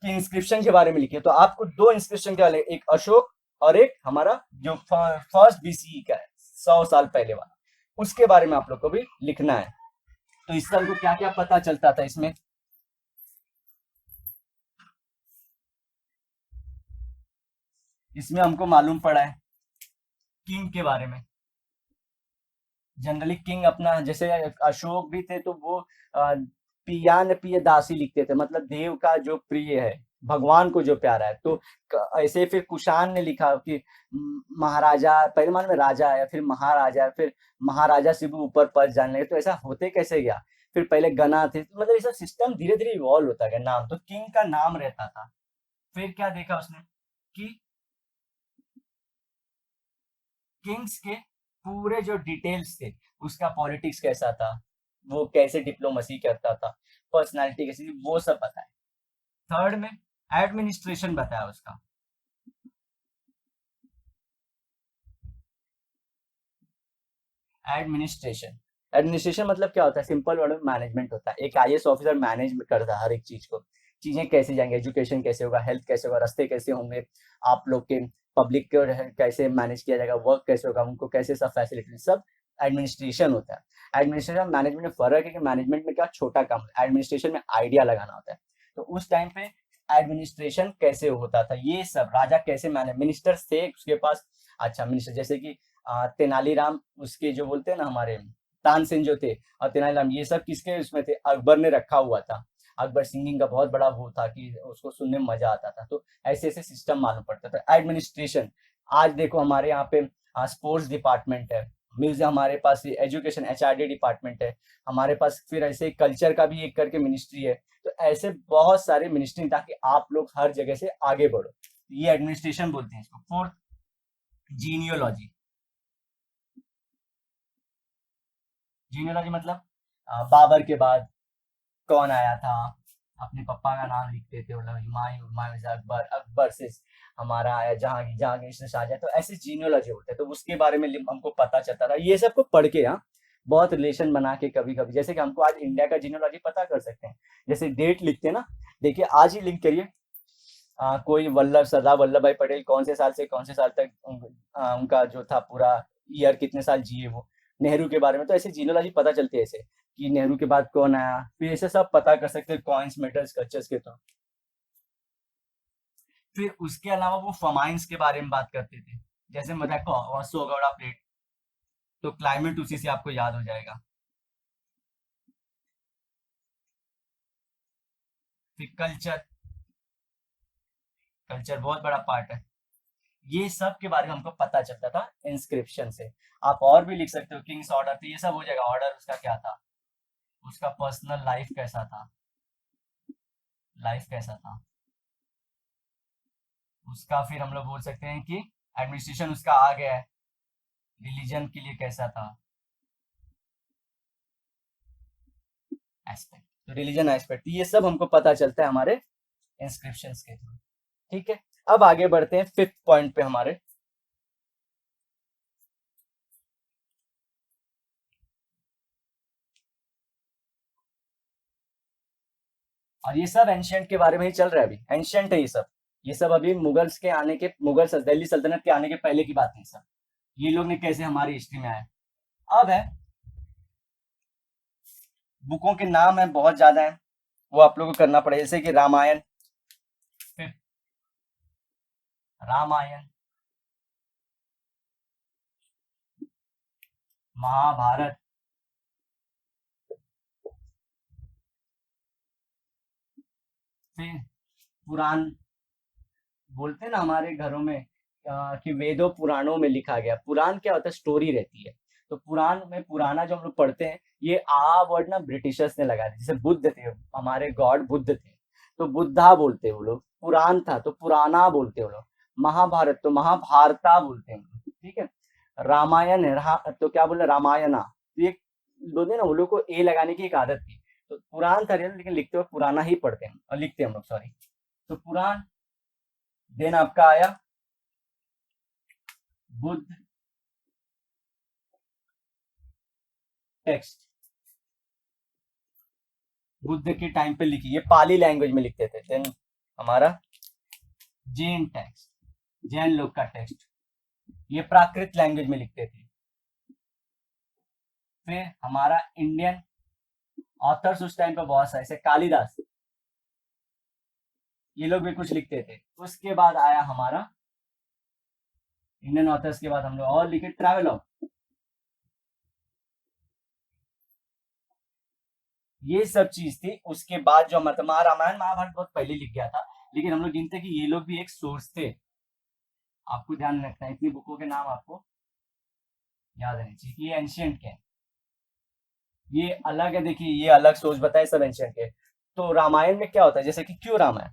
कि इंस्क्रिप्शन के बारे में लिखिए। तो आपको 2 इंस्क्रिप्शन क्या, एक अशोक और एक हमारा जो फर्स्ट बीसीई का है, 100 साल पहले वाला, उसके बारे में आप लोग को भी लिखना है। तो इससे हमको क्या क्या पता चलता था इसमें? इसमें हमको मालूम पड़ा है किंग के बारे में। जनरली किंग अपना, जैसे अशोक भी थे तो वो पियान प्रिय दासी लिखते थे, मतलब देव का जो प्रिय है, भगवान को जो प्यारा है। तो ऐसे फिर कुषाण ने लिखा कि महाराजा, पहले मान में राजा आया, फिर महाराजा, फिर महाराजा से भी ऊपर पद जाने लगे। तो ऐसा होते कैसे गया? फिर पहले गना थे, तो मतलब ऐसा सिस्टम धीरे धीरे इवॉल्व होता गया। नाम तो किंग का नाम रहता था। फिर क्या देखा उसने कि किंग्स के पूरे जो डिटेल्स थे, उसका पॉलिटिक्स कैसा था, वो कैसे डिप्लोमेसी करता था, पर्सनालिटी कैसी थी, वो सब बताया। थर्ड में एडमिनिस्ट्रेशन बताया उसका। एडमिनिस्ट्रेशन, एडमिनिस्ट्रेशन मतलब क्या होता है? सिंपल वर्ड में मैनेजमेंट होता है। एक आईएएस ऑफिसर मैनेज करता है हर एक चीज को, चीजें कैसे जाएंगे, एजुकेशन कैसे होगा, हेल्थ कैसे होगा, रास्ते कैसे होंगे, आप लोग के पब्लिक को कैसे मैनेज किया जाएगा, वर्क कैसे होगा, उनको कैसे सब फैसिलिटी, सब एडमिनिस्ट्रेशन होता है। एडमिनिस्ट्रेशन मैनेजमेंट में फर्क है कि मैनेजमेंट में क्या छोटा काम, एडमिनिस्ट्रेशन में आइडिया लगाना होता है। तो उस टाइम पे एडमिनिस्ट्रेशन कैसे होता था, ये सब राजा कैसे मैनेज, मिनिस्टर्स थे उसके पास। अच्छा, मिनिस्टर जैसे कि तेनालीराम, उसके जो बोलते हैं ना हमारे तानसेन जो थे, और तेनालीराम, ये सब किसके उसमें थे, अकबर ने रखा हुआ था। अकबर सिंगिंग का बहुत बड़ा वो था कि उसको सुनने में मजा आता था। तो ऐसे ऐसे सिस्टम मालूम पड़ता था। एडमिनिस्ट्रेशन, आज देखो हमारे यहाँ पे स्पोर्ट्स डिपार्टमेंट है, म्यूजियम, हमारे पास एजुकेशन एचआरडी डिपार्टमेंट है हमारे पास, फिर ऐसे कल्चर का भी एक करके मिनिस्ट्री है। तो ऐसे बहुत सारे मिनिस्ट्री, ताकि आप लोग हर जगह से आगे बढ़ो। ये एडमिनिस्ट्रेशन बोलते हैं इसको। Fourth, genealogy. जीनियोलॉजी मतलब बाबर के बाद कौन आया था, अपने पापा का नाम लिखते थे, मतलब हुमायूं, हुमायूं से अकबर, अकबर से हमारा आया जहांगीर, जहांगीर से शाहजहां। तो ऐसे जीनियोलॉजी होते हैं, तो उसके बारे में हमको पता चलता था। ये सबको पढ़ के बहुत रिलेशन बना के, कभी कभी जैसे कि हमको आज इंडिया का जीनियोलॉजी पता कर सकते हैं, जैसे डेट लिखते हैं ना, देखिए आज ही लिंक करिए, कोई सरदार वल्लभ भाई पटेल कौन से साल से कौन से साल तक उनका जो था पूरा ईयर, कितने साल जिए वो। नेहरू के बारे में तो ऐसे जीनोलॉजी पता चलती है, ऐसे कि नेहरू के बाद कौन आया, फिर ऐसे सब पता कर सकते हैं कॉइन्स, मेटल्स, कल्चर्स के। तो फिर उसके अलावा वो फमाइंस के बारे में बात करते थे, जैसे बताया सोगौड़ा प्लेट, तो क्लाइमेट उसी से आपको याद हो जाएगा। फिर कल्चर, कल्चर बहुत बड़ा पार्ट है। ये सब के बारे में हमको पता चलता था इंस्क्रिप्शन से। आप और भी लिख सकते हो, किंग्स ऑर्डर, तो ये सब हो जाएगा। ऑर्डर उसका क्या था, उसका पर्सनल लाइफ कैसा था, लाइफ कैसा था उसका। फिर हम लोग बोल सकते हैं कि एडमिनिस्ट्रेशन उसका आ गया है, रिलीजन के लिए कैसा था, एस्पेक्ट, तो रिलीजन एस्पेक्ट, ये सब हमको पता चलता है हमारे इंस्क्रिप्शंस के थ्रू। ठीक है, अब आगे बढ़ते हैं फिफ्थ पॉइंट पे हमारे। और ये सब एंशियंट के बारे में ही चल रहा है, अभी एंशियंट है ये सब अभी मुगल्स के आने के, दिल्ली सल्तनत के आने के पहले की बात है सब। ये लोग ने कैसे हमारी हिस्ट्री में आए। अब है, बुकों के नाम है बहुत ज्यादा है, वो आप लोगों को करना पड़ेगा, जैसे कि रामायण, रामायण, महाभारत, फिर पुराण, बोलते हैं ना हमारे घरों में कि वेदों पुराणों में लिखा गया। पुराण क्या होता है, स्टोरी रहती है। तो पुराण में, पुराना जो हम लोग पढ़ते हैं, ये वर्ड ना ब्रिटिशर्स ने लगा दिया। जैसे बुद्ध थे, हमारे गॉड बुद्ध थे, तो बुद्धा बोलते हैं वो लोग। पुराण था तो पुराना बोलते हैं वो लोग। महाभारत तो महाभारता बोलते हैं वो लोग। ठीक है, रामायण है, तो क्या बोले, रामायणा। तो ये बोलते हैं ना, वो लोग को ए लगाने की एक आदत थी। तो पुराण था रियल, लेकिन लिखते हुए पुराना ही पढ़ते हैं, और लिखते हैं हम लोग, सॉरी। तो पुराण, देन आपका आया बुद्ध टेक्स्ट, बुद्ध के टाइम पे लिखी, ये पाली लैंग्वेज में लिखते थे। देन हमारा जैन टेक्स्ट, जैन लोग का टेक्स्ट, ये प्राकृत लैंग्वेज में लिखते थे। फिर हमारा इंडियन ऑथर्स उस टाइम पे बहुत सारे, जैसे कालिदास, ये लोग भी कुछ लिखते थे। उसके बाद आया हमारा इंडियन ऑथर्स के बाद हम लोग और लिखे ट्रैवलॉग, ये सब चीज थी। उसके बाद जो मतलब रामायण महाभारत बहुत पहले लिख गया था, लेकिन हम लोग गिनते कि ये लोग भी एक सोर्स थे। आपको ध्यान रखना है, इतनी बुकों के नाम आपको याद रहने चाहिए कि ये एंशियंट के हैं, ये अलग है। देखिए, ये अलग सोच बताए, सब एंशियंट के। तो रामायण में क्या होता है, जैसे कि क्यों रामायण,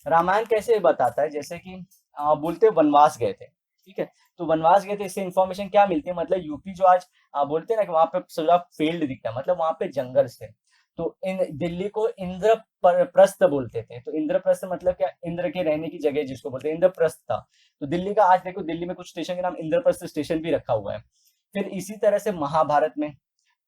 रामायण कैसे बताता है, जैसे कि बोलते वनवास गए थे, ठीक है। तो वनवास गए थे, इससे इन्फॉर्मेशन क्या मिलती है, मतलब यूपी जो आज बोलते हैं ना कि वहां पे पूरा फील्ड दिखता है, मतलब वहां पे जंगल से। तो इन दिल्ली को इंद्रप्रस्थ बोलते थे। तो इंद्रप्रस्थ मतलब क्या, इंद्र के रहने की जगह जिसको बोलते हैं, इंद्रप्रस्थ था। तो दिल्ली का, आज देखो दिल्ली में कुछ स्टेशन के नाम इंद्रप्रस्थ स्टेशन भी रखा हुआ है। फिर इसी तरह से महाभारत में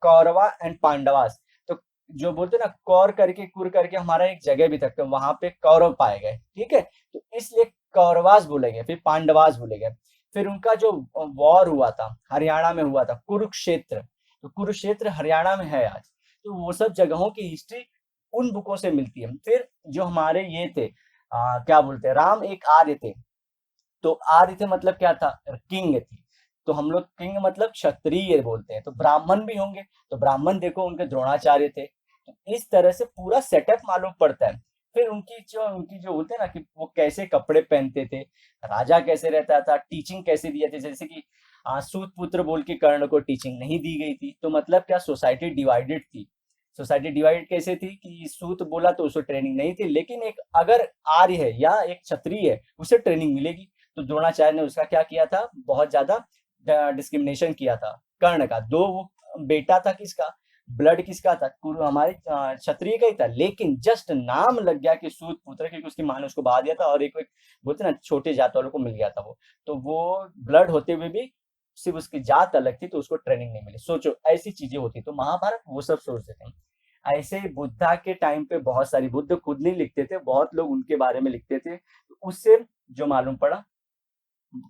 कौरवा एंड पांडवास, तो जो बोलते ना, कौर करके कुर करके हमारा एक जगह भी तक, तो वहां पे कौरव पाए गए, ठीक है। तो इसलिए कौरवास बोले गए, फिर पांडवास बोले गए। फिर उनका जो वॉर हुआ था हरियाणा में हुआ था, कुरुक्षेत्र, तो कुरुक्षेत्र हरियाणा में है आज। तो वो सब जगहों की हिस्ट्री उन बुकों से मिलती है। फिर जो हमारे ये थे क्या बोलते हैं, राम एक आर्य थे। तो आर्य थे मतलब क्या था, किंग थी। तो हम लोग किंग मतलब क्षत्रिय बोलते हैं, तो ब्राह्मण भी होंगे, तो ब्राह्मण देखो उनके द्रोणाचार्य थे। तो इस तरह से पूरा सेटअप मालूम पड़ता है। फिर उनकी जो बोलते हैं ना कि वो कैसे कपड़े पहनते थे, राजा कैसे रहता था, टीचिंग कैसे दिए थे, जैसे कि सूत पुत्र बोल के कर्ण को टीचिंग नहीं दी गई थी। तो मतलब क्या, सोसाइटी डिवाइडेड थी। सोसाइटी डिवाइड कैसे थी कि सूत बोला तो उसको ट्रेनिंग नहीं थी, लेकिन एक अगर आर्य है या एक क्षत्रिय है उसे ट्रेनिंग मिलेगी। तो द्रोणाचार्य ने उसका क्या किया था, बहुत ज्यादा डिस्क्रिमिनेशन किया था कर्ण का। दो वो बेटा था किसका, ब्लड किसका था, हमारे क्षत्रिय का ही था, लेकिन जस्ट नाम लग गया कि सूत पुत्र, क्योंकि उसकी माँ ने उसको बहा दिया था और एक बोलते ना छोटे जात वालों को मिल गया था वो। तो वो ब्लड होते हुए भी सिर्फ उसकी जात अलग थी, तो उसको ट्रेनिंग नहीं मिली। सोचो ऐसी चीजें होती, तो महाभारत वो सब सोचते थे। ऐसे ही बुद्धा के टाइम पे बहुत सारी, बुद्ध खुद नहीं लिखते थे, बहुत लोग उनके बारे में लिखते थे। तो उससे जो मालूम पड़ा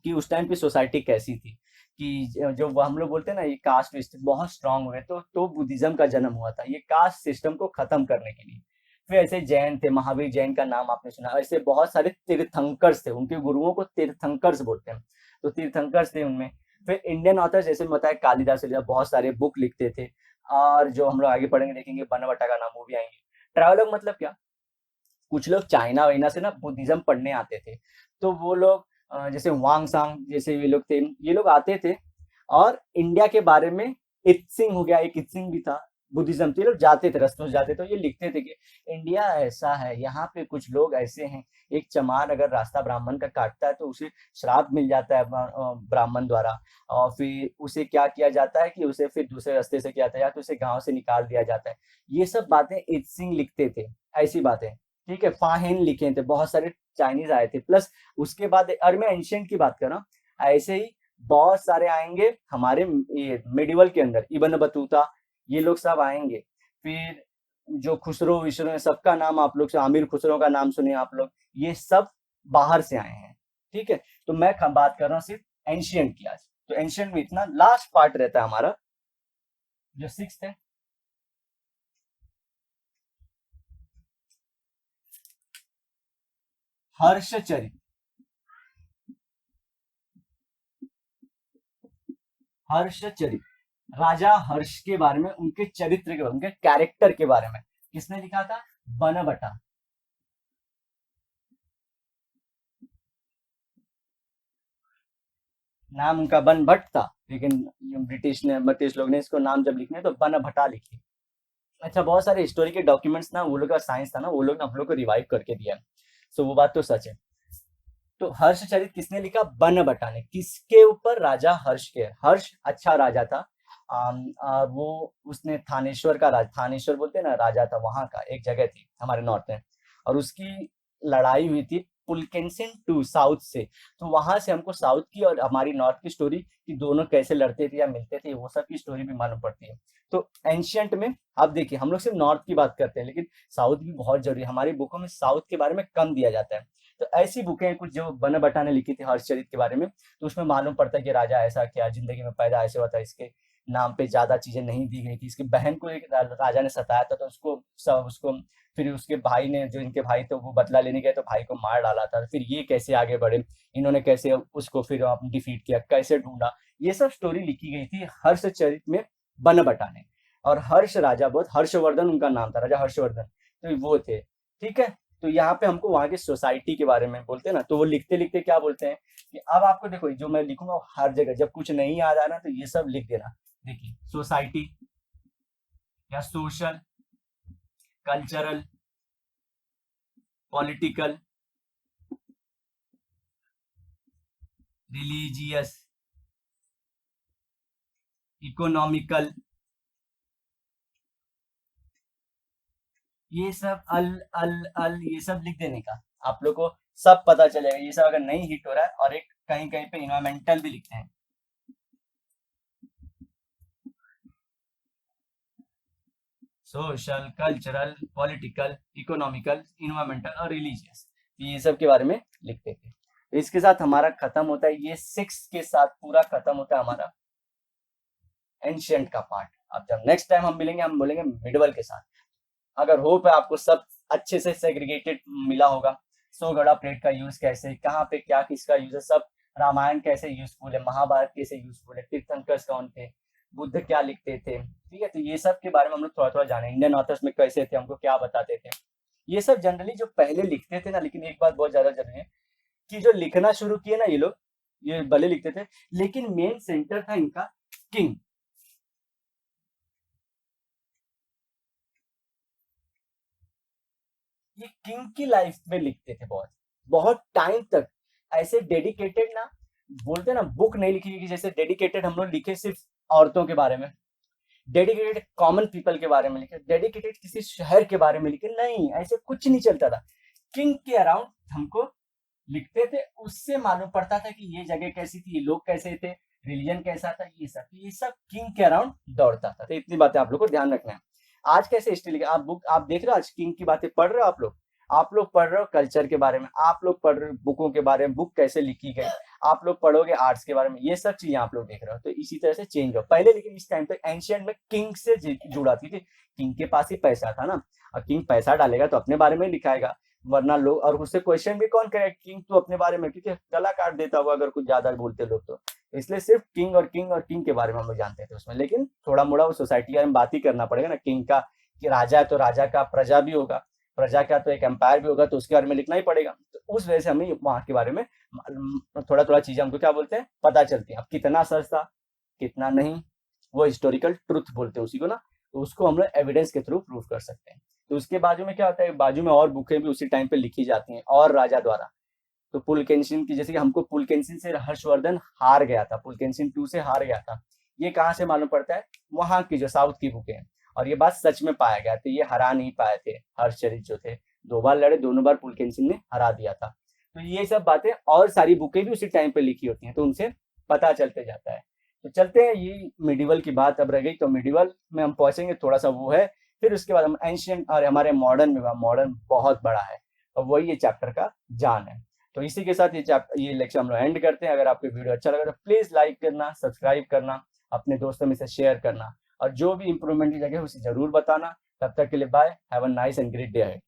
कि उस टाइम की सोसाइटी कैसी थी, कि जो हम लोग बोलते हैं ना ये कास्ट सिस्टम बहुत स्ट्रांग हुए, तो बुद्धिज्म का जन्म हुआ था, ये कास्ट सिस्टम को खत्म करने के लिए। फिर ऐसे जैन थे, महावीर जैन का नाम आपने सुना, ऐसे बहुत सारे तीर्थंकर्स थे, उनके गुरुओं को तीर्थंकर्स बोलते हैं। तो तीर्थंकर्स थे उनमें। फिर इंडियन ऑथर जैसे बताया कालिदास बहुत सारे बुक लिखते थे। और जो हम लोग आगे पढ़ेंगे देखेंगे बनवटा का नाम, वो भी आएंगे। ट्रैवलर मतलब क्या, कुछ लोग चाइना वाइना से ना बुद्धिज्म पढ़ने आते थे। तो वो लोग जैसे वांग सांग जैसे ये लोग थे, ये लोग आते थे और इंडिया के बारे में, इत्सिंग हो गया, एक इत्सिंग भी था, बुद्धिज्म थे, ये लोग जाते थे, रस्तों से जाते, तो ये लिखते थे कि इंडिया ऐसा है, यहाँ पे कुछ लोग ऐसे हैं, एक चमार अगर रास्ता ब्राह्मण का काटता है तो उसे श्राप मिल जाता है ब्राह्मण द्वारा। और फिर उसे क्या किया जाता है कि उसे फिर दूसरे रास्ते से किया जाता है, या तो उसे गांव से निकाल दिया जाता है। ये सब बातें इत्सिंग लिखते थे, ऐसी बातें। ठीक है, फाहेन लिखे थे, बहुत सारे चाइनीज आए थे। प्लस उसके बाद, और मैं एंशियंट की बात कर रहा हूँ, ऐसे ही बहुत सारे आएंगे हमारे ये मिडिवल के अंदर, इब्न बतूता, ये लोग सब आएंगे। फिर जो खुसरो विशरो, सबका नाम आप लोग से, आमिर खुसरो का नाम सुने आप लोग, ये सब बाहर से आए हैं। ठीक है, तो मैं बात कर रहा हूँ सिर्फ एंशियंट की आज। तो एंशियंट में इतना, लास्ट पार्ट रहता है हमारा जो सिक्स्थ है, हर्षचरित। हर्षचरित, राजा हर्ष के बारे में, उनके चरित्र के बारे में, उनके कैरेक्टर के बारे में किसने लिखा था, बनबटा। नाम उनका बन भट्ट था, लेकिन ब्रिटिश लोग ने इसको नाम जब लिखने तो बन भट्टा लिखी। अच्छा, बहुत सारे हिस्टोरी के डॉक्यूमेंट्स ना, वो लोग का साइंस था ना, वो लोग ने हम लोग को रिवाइव करके दिया। सो वो बात तो सच है। तो हर्षचरित किसने लिखा, बन भट्टा ने। किसके ऊपर, राजा हर्ष के। हर्ष अच्छा राजा था। वो उसने थानेश्वर का थानेश्वर बोलते हैं ना, राजा था, वहां का एक जगह थी हमारे नॉर्थ में। और उसकी लड़ाई हुई थी पुलकेनसिन टू साउथ से। तो वहां से हमको साउथ की और हमारी नॉर्थ की स्टोरी, कि दोनों कैसे लड़ते थे या मिलते थे, वो सब की स्टोरी भी मालूम पड़ती है। तो एंशियंट में आप देखिए, हम लोग सिर्फ नॉर्थ की बात करते हैं, लेकिन साउथ भी बहुत जरूरी है। हमारी बुकों में साउथ के बारे में कम दिया जाता है। तो ऐसी बुकें हैं कुछ जो बन भट्टा ने लिखी थी हर्षचरित के बारे में। तो उसमें मालूम पड़ता है कि राजा ऐसा क्या जिंदगी में पैदा ऐसे हुआ था, इसके नाम पे ज्यादा चीजें नहीं दी गई थी, इसकी बहन को एक राजा ने सताया था, तो उसको फिर उसके भाई ने, जो इनके भाई थे, वो बदला लेने गए तो भाई को मार डाला था। फिर ये कैसे आगे बढ़े, इन्होंने कैसे उसको फिर डिफीट किया, कैसे ढूंढा, ये सब स्टोरी लिखी गई थी हर्षचरित में बन भट्टा ने। और हर्ष राजा, बहुत, हर्षवर्धन उनका नाम था, राजा हर्षवर्धन, तो वो थे। ठीक है, तो यहाँ पे हमको वहां की सोसाइटी के बारे में बोलते हैं ना, तो वो लिखते लिखते क्या बोलते हैं कि अब आपको देखो, जो मैं लिखूंगा वो हर जगह, जब कुछ नहीं याद आ रहा तो ये सब लिख देना। देखिए, सोसाइटी या social, cultural, political, religious, economical, ये सब अल अल अल, ये सब लिख देने का। आप लोग को सब पता चलेगा, ये सब अगर नहीं हिट हो रहा है। और एक कहीं कहीं पे इन्वायरमेंटल भी लिखते हैं, social, cultural, political, economical, environmental और रिलीजियस, ये सब के बारे में लिखते थे। इसके साथ हमारा खत्म होता है, ये 6 के साथ पूरा खत्म होता है हमारा एंशियंट का पार्ट। अब जब नेक्स्ट टाइम हम मिलेंगे, हम बोलेंगे मिडवल के साथ। अगर होप है आपको सब अच्छे से सेग्रीगेटेड मिला होगा, 100 प्लेट का यूज कैसे, कहाँ पे क्या किसका यूज है, सब रामायण कैसे यूजफुल है, महाभारत कैसे यूजफुल है, तीर्थंकर कौन थे, बुद्ध क्या लिखते थे, ठीक है। तो ये सब के बारे में हम लोग थोड़ा थोड़ा जाने, इंडियन ऑथर्स में कैसे थे, हमको क्या बताते थे, ये सब जनरली जो पहले लिखते थे ना। लेकिन एक बात बहुत ज्यादा जरूरी है कि जो लिखना शुरू किए ना ये लोग, ये भले लिखते थे लेकिन मेन सेंटर था इनका किंग। ये किंग की लाइफ में लिखते थे बहुत बहुत टाइम तक, ऐसे डेडिकेटेड ना, बोलते ना बुक नहीं लिखी कि जैसे डेडिकेटेड हम लोग लिखे सिर्फ औरतों के बारे में, डेडिकेटेड कॉमन पीपल के बारे में लिखे, डेडिकेटेड किसी शहर के बारे में लिखे, नहीं ऐसे कुछ नहीं चलता था। किंग के अराउंड हमको लिखते थे, उससे मालूम पड़ता था कि ये जगह कैसी थी, ये लोग कैसे थे, रिलीजन कैसा था, ये सब किंग के अराउंड दौड़ता था। तो इतनी बातें आप लोग को ध्यान रखना है। आज कैसे हिस्ट्री लिखे, आप बुक आप देख रहे हो, आज किंग की बातें पढ़ रहे हो आप लोग पढ़ रहे हो कल्चर के बारे में, आप लोग पढ़ रहे हो बुकों के बारे में, बुक कैसे लिखी गई, आप लोग पढ़ोगे आर्ट्स के बारे में, ये सब चीजें आप लोग देख रहे हो। तो इसी तरह से चेंज हो पहले, लेकिन इस टाइम तक एंशियंट में किंग से जुड़ा थी, किंग के पास ही पैसा था ना, और किंग पैसा डालेगा तो अपने बारे में लिखाएगा, वरना लोग, और उससे क्वेश्चन भी कौन करेगा, किंग तो अपने बारे में, क्योंकि गला काट देता होगा अगर कुछ ज्यादा बोलते लोग तो। इसलिए सिर्फ किंग के बारे में हम लोग जानते थे उसमें, लेकिन थोड़ा मोड़ा वो सोसाइटी के बारे में बात ही करना पड़ेगा ना, किंग का कि राजा है तो राजा का प्रजा भी होगा, प्रजा का तो एक एम्पायर भी होगा, तो उसके बारे में लिखना ही पड़ेगा। तो उस वजह से हमें वहां के बारे में थोड़ा थोड़ा चीजें हमको क्या बोलते हैं पता चलती है। अब कितना सच था कितना नहीं, वो हिस्टोरिकल ट्रुथ बोलते हैं उसी को ना, तो उसको हम लोग एविडेंस के थ्रू प्रूव कर सकते हैं। तो उसके बाजू में क्या होता है, बाजू में और बुकें भी उसी टाइम पे लिखी जाती हैं और राजा द्वारा। तो पुलकेशिन की, जैसे कि हमको पुलकेशिन से हर्षवर्धन हार गया था, पुलकेशिन 2 से हार गया था, ये कहाँ से मालूम पड़ता है, वहां की जो साउथ की बुकें हैं, और ये बात सच में पाया गया। तो ये हरा नहीं पाए थे, हर्षचरित जो थे 2 बार लड़े, दोनों बार पुलकेशिन ने हरा दिया था। तो ये सब बातें और सारी बुकें भी उसी टाइम पे लिखी होती हैं, तो उनसे पता चलते जाता है। तो चलते हैं, ये मिडिवल की बात अब रह गई, तो मिडिवल में हम पहुंचेंगे, थोड़ा सा वो है, फिर उसके बाद हम एंशियंट और हमारे मॉडर्न में, मॉडर्न बहुत बड़ा है और वही ये चैप्टर का जान है। तो इसी के साथ ये लेक्चर हम लोग एंड करते हैं। अगर आपको वीडियो अच्छा लगा तो प्लीज लाइक करना, सब्सक्राइब करना, अपने दोस्तों में से शेयर करना, और जो भी इंप्रूवमेंट की जगह है उसे जरूर बताना। तब तक के लिए bye, have a nice and great day.